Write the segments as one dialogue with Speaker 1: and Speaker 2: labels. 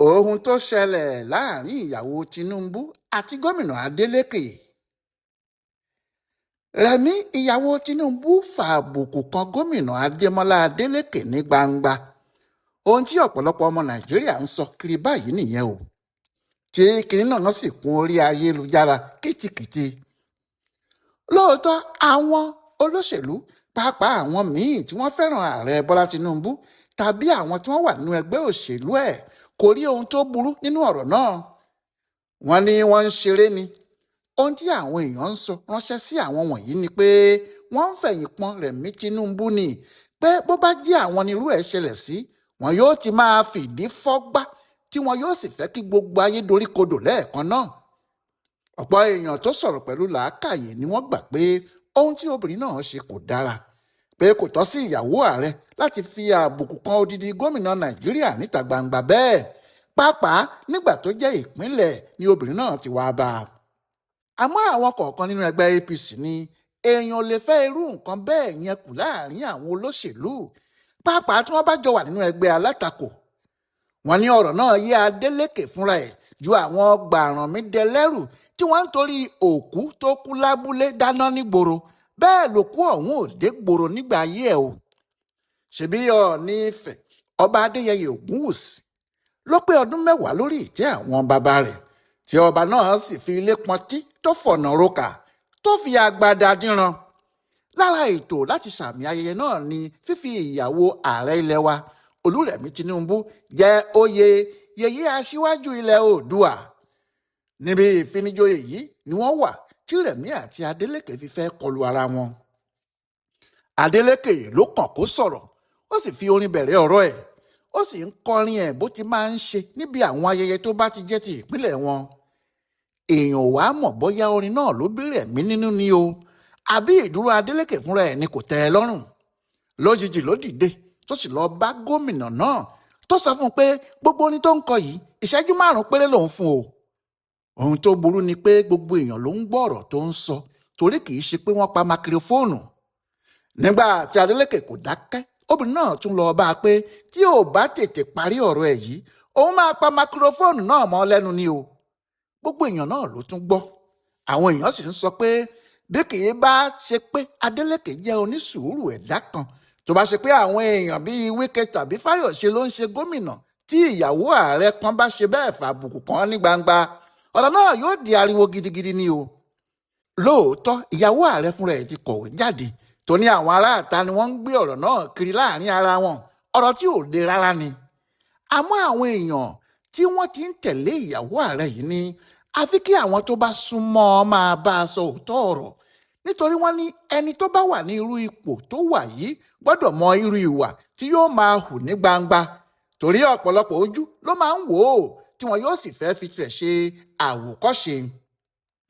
Speaker 1: ohun tó ṣẹlẹ̀ láàrin ìyàwó Tinubu àti gómìnà Adeleke. Rẹ̀mí ìyàwó Tinubu fàbùkù kan gómìnà Adémọ́lá Adeleke ní gbangba. Ohun tí ọ̀pọ̀lọpọ̀ ọmọ Nàìjíríà ń sọ kiri báyìí nìyẹn o. Tí kinní náà sì kún orí ayélujára kìtìkìtì. Lóòótọ́ àwọn olóṣèlú pàápàá àwọn míì tí wọ́n fẹ́ràn ààrẹ Bọ́lá Tinubu tàbí àwọn tí wọ́n wà nínú ẹgbẹ́ òṣèlú ẹ̀ kò rí ohun tó burú nínú ọ̀rọ̀ náà. Wọ́n ní wọ́n ń ṣeré ni. Ohun tí àwọn èèyàn ń sọ ránṣẹ́ sí àwọn wọ̀nyí ni pé wọ́n ń fẹ̀yìn pọn Rẹ̀mí Tinubu ni pé bó bá jẹ́ àwọn nírú ẹ̀ ṣẹlẹ̀ sí wọn yóò ti máa fìdí fọ́gbá tí wọn yóò sì fẹ́ kí gbogbo ayé dorí kodò lẹ́ẹ̀kan náà. Ọ̀pọ̀ èèyàn tó sọ̀rọ̀ pẹ̀lú làákàyè ni wọ́n gbà pé ohun tí obìnrin náà ṣe kò dára, pé kò tọ́ sí ìyàwó ààrẹ láti fi àbùkù kan odidi gómìnà Nàìjíríà níta gbangba bẹ́ẹ̀, pàápàá nígbà tó jẹ́ ìpínlẹ̀ ni obìnrin náà ti wá bá a. Àmọ́ àwọn kọ̀ọ̀kan nínú ẹgbẹ́ APC ní èèyàn lè fẹ́ irú nǹkan bẹ́ẹ̀ yẹn kù láàrin àwọn olóṣèlú, pàápàá tí wọ́n bá jọ wà nínú ẹgbẹ́ alátakò. Wọ́n ní ọ̀rọ̀ náà yé Adeleke fúnra ẹ̀ ju àwọn gbàrànmídẹlẹ́rù tí wọ́n ń torí òkú tó kú lábúlé dáná nígboro, bẹ́ẹ̀ lòkú ọ̀hún ò dé gboro nígbà ayé ẹ̀ o. Ṣebí Ọọ̀ni Ifẹ̀ ọba Adéyẹyè Ògúnwùsì ló pé ọdún 10 lórí ìtẹ́ àwọn bàbá rẹ̀, tí ọba náà sì fi ilé pọntí tó fọ̀nà roka tó fi agbada dínran. Lára ètò láti sàmì ayẹyẹ náà ni fífi ìyàwó ààrẹ ilẹ̀ wa Olúrẹ̀mí Tinubu jẹ́ oyè yèyé aṣíwájú ilẹ̀ Oòduà. Níbi ìfinijoyè yìí ni wọ́n wà tí Rẹ̀mí àti Adeleke fi fẹ́ kọlu ara wọn. Adeleke ló kàn kó sọ̀rọ̀, ó sì fi orin bẹ̀rẹ̀ ọ̀rọ̀ ẹ̀, ó sì ń kọrin ẹ̀ bó ti máa ń ṣe níbi àwọn ayẹyẹ tó bá ti jẹ́ ti ìpínlẹ̀ wọn. Èèyàn ò wá mọ̀ bóyá orin náà ló bí Rẹ̀mí nínú ni o, àbí ìdúró Adeleke fúnra ẹ̀ ni kò tẹ́ ẹ lọ́rùn. Lójijì ló dìde tó sì lọ bá gómìnà náà tó sọ fún un pé gbogbo orin tó ń kọ yìí ìṣẹ́jú 5 péré lòún fún o. Ohun tó burú ni pé gbogbo èèyàn ló ń gbọ́ ọ̀rọ̀ tó ń sọ torí kì í ṣe pé wọ́n pa mákírófóònù. Nígbà tí Adeleke kò dákẹ́, obìnrin náà tún lọ bá a pé tí ò bá tètè parí ọ̀rọ̀ ẹ̀ yìí òun máa pa mákírófóònù náà mọ́ lẹ́nu ni o. Gbogbo èèyàn náà ló tún gbọ́. Àwọn èèyàn sì ń sọ pé bí kì í bá ṣe pé Adeleke jẹ́ onísùúrù ẹ̀dá kan, tó bá ṣe pé àwọn èèyàn bíi Wike tàbí Fáyọ̀ṣe ló ń ṣe gómìnà tí ìyàwó ààrẹ kan bá ṣe bẹ́ẹ̀ fàbùkù kan ní gbangba, ọ̀rọ̀ náà yóò di ariwo gidigidi ni o. Lóòótọ́ ìyàwó ààrẹ fúnra ẹ̀ ti kọ̀wé jáde tó ní àwọn aráàta ni wọ́n ń gbé ọ̀rọ̀ náà kiri láàrin ara wọn, ọ̀rọ̀ tí ò le rárá ni. Àmọ́ àwọn èèyàn tí wọ́n ti ń tẹ̀lé ìyàwó ààrẹ yìí ní àfi kí àwọn tó bá súnmọ́ máa bá a sọ òótọ́ ọ̀rọ̀, nítorí wọ́n ní ẹni tó bá wà ní irú ipò tó wà yìí gbọ́dọ̀ mọ irú ìwà tí yóò máa hù ní gbangba, torí ọ̀pọ̀lọpọ̀ ojú ló máa ń wò ó tí wọn yóò sì fẹ́ fi tirẹ̀ ṣe àwòkọ́ṣe.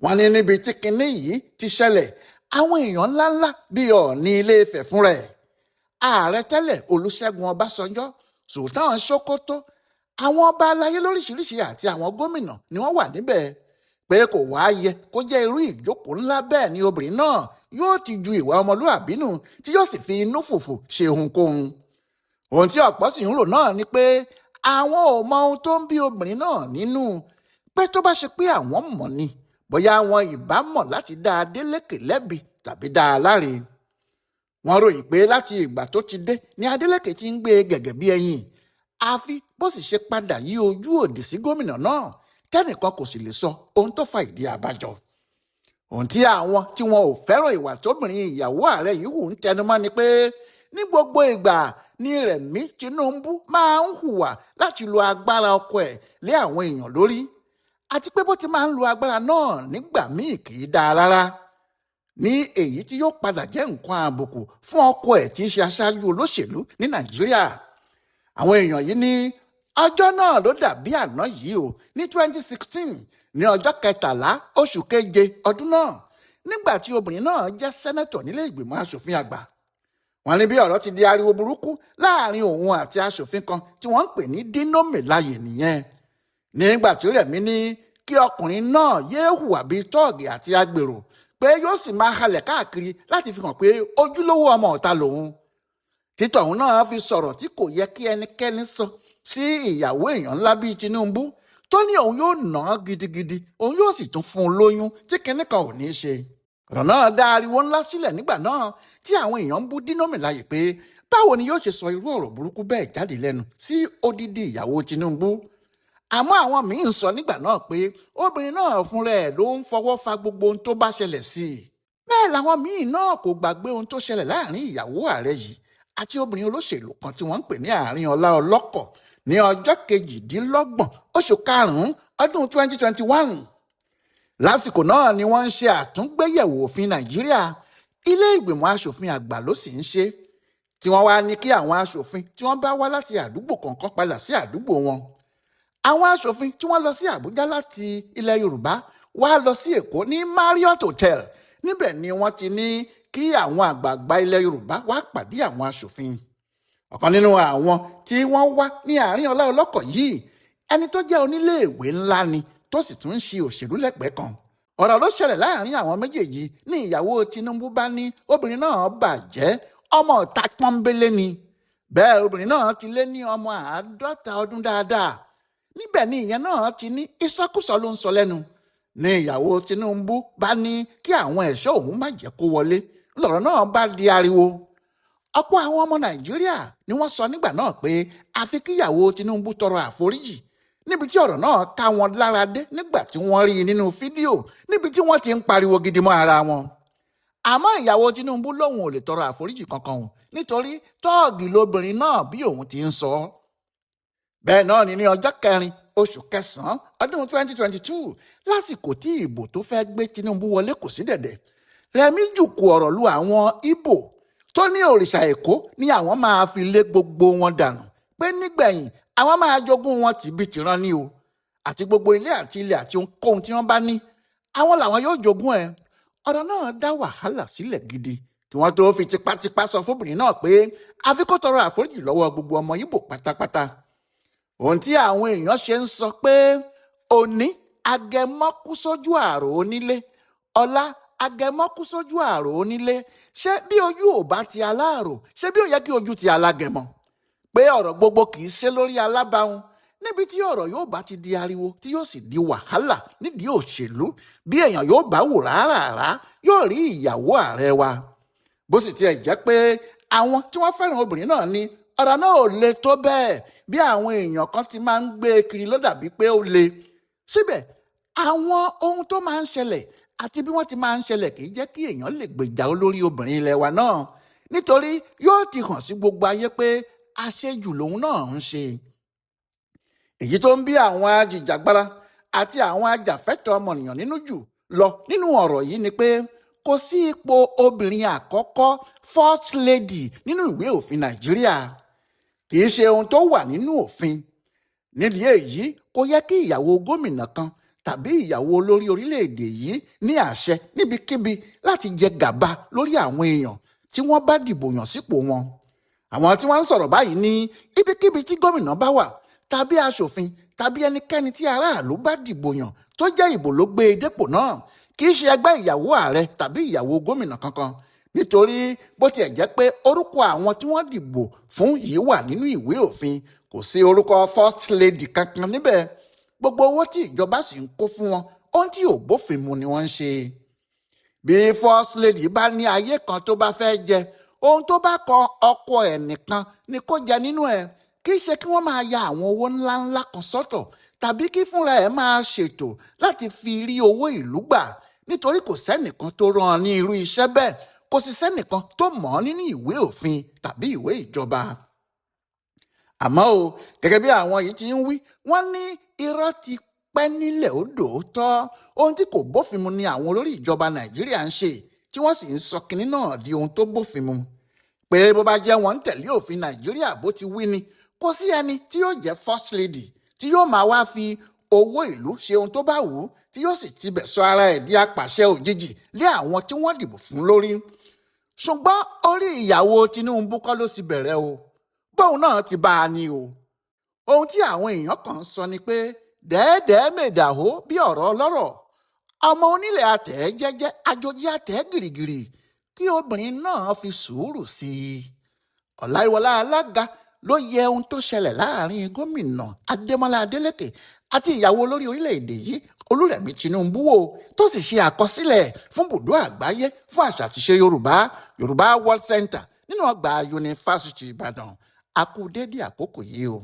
Speaker 1: Wọ́n ní níbi tí kinní yìí ti ṣẹlẹ̀, àwọn èèyàn ńláńlá bíi Ọọ̀ni Ilé Ifẹ̀ fúnra ẹ̀, ààrẹ tẹ́lẹ̀ Olúṣẹ́gun Ọbásanjọ́, Sultan Sokoto, àwọn ọba aláyé lóríṣiríṣi àti àwọn gómìnà ni wọ́n wà níbẹ̀, pé kò wá yẹ kó jẹ́ irú ìjókòó ńlá bẹ́ẹ̀ ni obìnrin náà yóò ti ju ìwà ọmọlúàbí nù tí yóò sì fi inú fùfù ṣe ohunkóhun. Ohun tí ọ̀pọ̀ sì ń rò náà ni pé àwọn ò mọ ohun tó ń bí obìnrin náà nínú, pé tó bá ṣe pé àwọn mọ̀ ni bóyá wọn ìbá mọ̀ láti dá Adeleke lẹ́bi tàbí dá a láre. Wọ́n ròyìn pé láti ìgbà tó ti dé ni Adeleke ti ń gbé gẹ̀gẹ̀ bí ẹyin, àfi bó sì ṣe padà yí ojú òdì sí gómìnà náà tẹ́nìkan kò sì lè sọ ohun tó fa ìdí àbájọ. Ohun tí àwọn tí wọn ò fẹ́ràn ìwà tóbìnrin ìyàwó ààrẹ yìí hù ń tẹnumọ́ ni pé ní gbogbo ìgbà ni Rẹ̀mí Tinubu máa ń hùwà láti lo agbára ọkọ ẹ̀ lé àwọn èèyàn lórí, àti pé bó ti máa ń lo agbára náà nígbà míì kì í dáa rárá, ní èyí tí yóò padà jẹ́ nǹkan àbùkù fún ọkọ ẹ̀ tí í ṣe aṣáájú olóṣèlú ní Nàìjíríà. Àwọn èèyàn yìí ní ọjọ́ náà ló dàbí àná yìí o, ní 2016 ní ọjọ́ 13 oṣù keje ọdún náà, nígbà tí obìnrin náà jẹ́ sẹ́nẹ́tọ̀ nílé ìgbìmọ̀ asòfin àgbà. Wọ́n ní bí ọ̀rọ̀ ti di ariwo burúkú láàrin òun àti asòfin kan tí wọ́n ń pè ní Dino Melaye nìyẹn. Nígbà tí Rẹ̀mí ní kí ọkùnrin náà yéé hùwà bíi tọ́ọ̀gì àti agbèrò, pé yóò sì máa halẹ̀ káàkiri láti fi hàn pé ojúlówó ọmọ ọ̀tá lòun. Títọ̀hún náà fi sọ̀rọ̀ tí kò yẹ kí ẹnikẹ́ni sọ sí ìyàwó èèyàn ńlá bíi Tinubu tó ní òun yóò ná gidigidi, òun yóò sì tún fún un lóyún tí kinní kan ò ní í ṣe. Ọ̀rọ̀ náà dá ariwo ńlá sílẹ̀ nígbà náà tí àwọn èèyàn ń bú Dínómì láyè pé báwo ni yóò ṣe sọ irú ọ̀rọ̀ burúkú bẹ́ẹ̀ jáde lẹ́nu sí odidi ìyàwó Tinubu. Àmọ́ àwọn míín ń sọ nígbà náà pé obìnrin náà fúnra ẹ̀ ló ń fọwọ́ fa gbogbo ohun tó bá ṣẹlẹ̀ sí i. Bẹ́ẹ̀ làwọn míín náà kò gbàgbé ohun tó ṣẹlẹ̀ láàrin ìyàwó ààrẹ yìí àti obìnrin olóṣèlú kan tí wọ́n ń pè ní Ààrẹ ọlọ́kọ̀ ní ọjọ́ 28 oṣù karùn-ún ọdún 2021. Lásìkò náà ni wọ́n ń ṣe àtúngbéyẹ̀wò òfin Nàìjíríà. Ilé ìgbìmọ̀ asòfin àgbà ló sì ń ṣe, tí wọ́n wá ní kí àwọn asòfin tí wọ́n bá wá láti àdúgbò kọ̀ọ̀kan padà sí àdúgbò wọn. Àwọn asòfin tí wọ́n lọ sí Àbújá láti ilẹ̀ Yorùbá wá lọ sí Èkó ní Marriott Hotel. Níbẹ̀ ni wọ́n ti ní kí àwọn àgbààgbà ilẹ̀ Yorùbá wá pàdé àwọn asòfin. Ọ̀kan nínú àwọn tí wọ́n wá ní Ààrẹ ọlọ́kọ̀ yìí, ẹni tó jẹ́ oníléèwé ńlá ni tó sì tún ń ṣe òṣèlú lẹ́gbẹ̀ẹ́ kan. Ọ̀rọ̀ ló ṣẹlẹ̀ láàrin àwọn méjèèjì ní ìyàwó Tinubu bá ní obìnrin náà bàjẹ́, ọmọ ọ̀tá pọ́nbélé ni. Bẹ́ẹ̀ obìnrin náà ti lé ní ọmọ 50 ọdún dáadáa. Níbẹ̀ ni ìyẹn náà ti ní ìsọkúsọ ló ń sọ lẹ́nu. Ní ìyàwó Tinubu bá ní kí àwọn ẹ̀ṣọ́ òun má jẹ́ kó wọlé. Lọ̀rọ̀ náà bá di ariwo. Ọ̀pọ̀ àwọn ọmọ Nàìjíríà ni wọ́n sọ nígbà náà pé àfi kíyàwó Tinubu tọrọ àforíjì, níbi tí ọ̀rọ̀ náà ká wọn lára dé nígbà tí wọ́n rí i nínú fídíò níbi tí wọ́n ti ń pariwo gidi mọ́ ara wọn. Àmọ́ ìyàwó Tinubu lòun ò lè tọrọ àforíjì kankan o, nítorí tọ́ọ̀gì lobìnrin náà bí òun ti ń sọ. Bẹ́ẹ̀ náà ni ní ọjọ́ 4 oṣù kẹsàn-án ọdún 2022, lásìkò tí ìbò tó fẹ́ gbé Tinubu wọlé kò sí dẹ̀dẹ̀, Rẹ̀mí jùkú ọ̀rọ̀ lu àwọn Ìgbò tó ní òrìṣà Èkó ni àwọn máa fi lé gbogbo wọn dànù, pé nígbẹ̀yìn àwọn máa jogún wọn tìbítìran ni o, àti gbogbo ilé àti ilẹ̀ àti ohunkóhun tí wọ́n bá ní, àwọn làwọn yóò jogún ẹ̀. Ọ̀rọ̀ náà dá wàhálà sílẹ̀ gidi kí wọ́n tó fi tipátipá sọ fóbìnrin náà pé àfi kó tọrọ àforíjì lọ́wọ́ gbogbo ọmọ Ìgbò pátápátá. Ohun tí àwọn èèyàn ṣe ń sọ pé òní Agẹmọ kú sójú ààrò onílé, ọ̀la Agẹmọ kú sójú ààrò onílé, ṣé bí ojú ò bá ti aláàrò, ṣé bí ó yẹ kí ojú ti alágẹmọ? Pé ọ̀rọ̀ gbogbo kì í ṣe lórí alábàáhùn, níbi tí ọ̀rọ̀ yóò bá ti di ariwo tí yóò sì di wàhálà nídìí òṣèlú, bí èèyàn yóò bá wò rárá yóò rí ìyàwó ààrẹ wa. Bó sì tiẹ̀ jẹ́ pé àwọn tí wọ́n fẹ́ràn obìnrin náà ní ọ̀rọ̀ náà ò le tó bẹ́ẹ̀ bí àwọn èèyàn kan ti máa ń gbé e kiri ló dàbí pé ó le. Síbẹ̀ àwọn ohun tó máa ń ṣẹlẹ̀ àti bí wọ́n ti máa ń ṣẹlẹ̀ kì í jẹ́ kí èèyàn lè gbèjà olórí obìnrin ilẹ̀ wa náà, nítorí yóò ti hàn sí gbogbo ayé pé àṣejù lòun náà ń ṣe. Èyí tó ń bí àwọn ajìjàgbara àti àwọn ajàfẹ́tọ̀ọ́ ọmọnìyàn nínú jù lọ nínú ọ̀rọ̀ yìí ni pé kò sí ipò obìnrin àkọ́kọ́ first lady nínú ìwé òfin Nàìjíríà. Kì í ṣe ohun tó wà nínú òfin. Nídìí èyí kò yẹ kí ìyàwó gómìnà kan tàbí ìyàwó olórí orílẹ̀-èdè yìí ní àṣẹ níbikíbi láti jẹ gàba lórí àwọn èèyàn tí wọ́n bá dìbò yàn sípò wọn. Àwọn tí wọ́n ń sọ̀rọ̀ báyìí ní ibikíbi tí gómìnà bá wà tàbí aṣòfin tàbí ẹnikẹ́ni tí aráàlú bá dìbò yàn tó jẹ́ ìbò ló gbé e dépò náà, kì í ṣe ẹgbẹ́ ìyàwó ààrẹ tàbí ìyàwó gómìnà kankan, nítorí bó tiẹ̀ jẹ́ pé orúkọ àwọn tí wọ́n dìbò fún yìí wà nínú ìwé òfin, kò sí orúkọ first lady kankan níbẹ̀. Gbogbo owó tí ìjọba sì ń kó fún wọn, ohun tí ò bófin mu ni wọ́n ń ṣe. Bí first lady bá ní ayé kan tó bá fẹ́ jẹ, ohun tó bá kọ ọkọ ẹ̀ nìkan ni kó jẹ nínú ẹ̀, kì í ṣe kí wọ́n máa ya àwọn owó ńláńlá kan sọ́tọ̀ tàbí kí fúnra ẹ̀ máa ṣètò láti fi rí owó ìlú gbà, nítorí kò sẹ́nìkan tó rán an ní irú iṣẹ́ bẹ́ẹ̀, kò sì sẹ́nìkan tó mọ̀ ọ́ nínú ìwé òfin tàbí ìwé ìjọba. Àmọ́ o, gẹ́gẹ́ bí àwọn yìí ti ń wí, wọ́n ní irọ́ ti pẹ́ nílẹ̀ ó dòótọ́. Ohun tí kò bófin mu ni àwọn olórí ìjọba Nàìjíríà ń ṣe, tí wọ́n sì ń sọ kinní náà di ohun tó bófin mu. Pé bó bá jẹ́ wọ́n ń tẹ̀lé òfin Nàìjíríà bó ti wí ni, kò sí ẹni tí yóò jẹ́ first lady tí yóò máa wá fi owó ìlú ṣe ohun tó bá wù ú, tí yóò sì tibẹ̀ sọ ara ẹ̀ di apàṣẹ òjijì lé àwọn tí wọ́n dìbò fún lórí. Ṣùgbọ́n orí ìyàwó Tinubu kọ́ ló ti bẹ̀rẹ̀ o, bóun náà ti bá a ní o. Ohun tí àwọn èèyàn kan ń sọ ni pé dẹ́ẹ̀dẹ́ẹ́ mèdàhó bí ọ̀rọ̀ ọlọ́rọ̀, ọmọ onílẹ̀ àtẹ̀ jẹ́jẹ́, àjòjì àtẹ̀ gìrìgìrì, kí obìnrin náà fi sùúrù sí i. Ọláyíwọlá Alága ló yẹ ohun tó ṣẹlẹ̀ láàrin gómìnà Adémọ́lá Adeleke àti ìyàwó olórí orílẹ̀-èdè yìí Olúrẹ̀mí Tinubu wò tó sì ṣe àkọsílẹ̀ fún ibùdó àgbáyé fún àṣà àti ìṣe Yorùbá World Center nínú ọgbà yunifásitì Ìbàdàn. A kú dédé àkókò yìí o.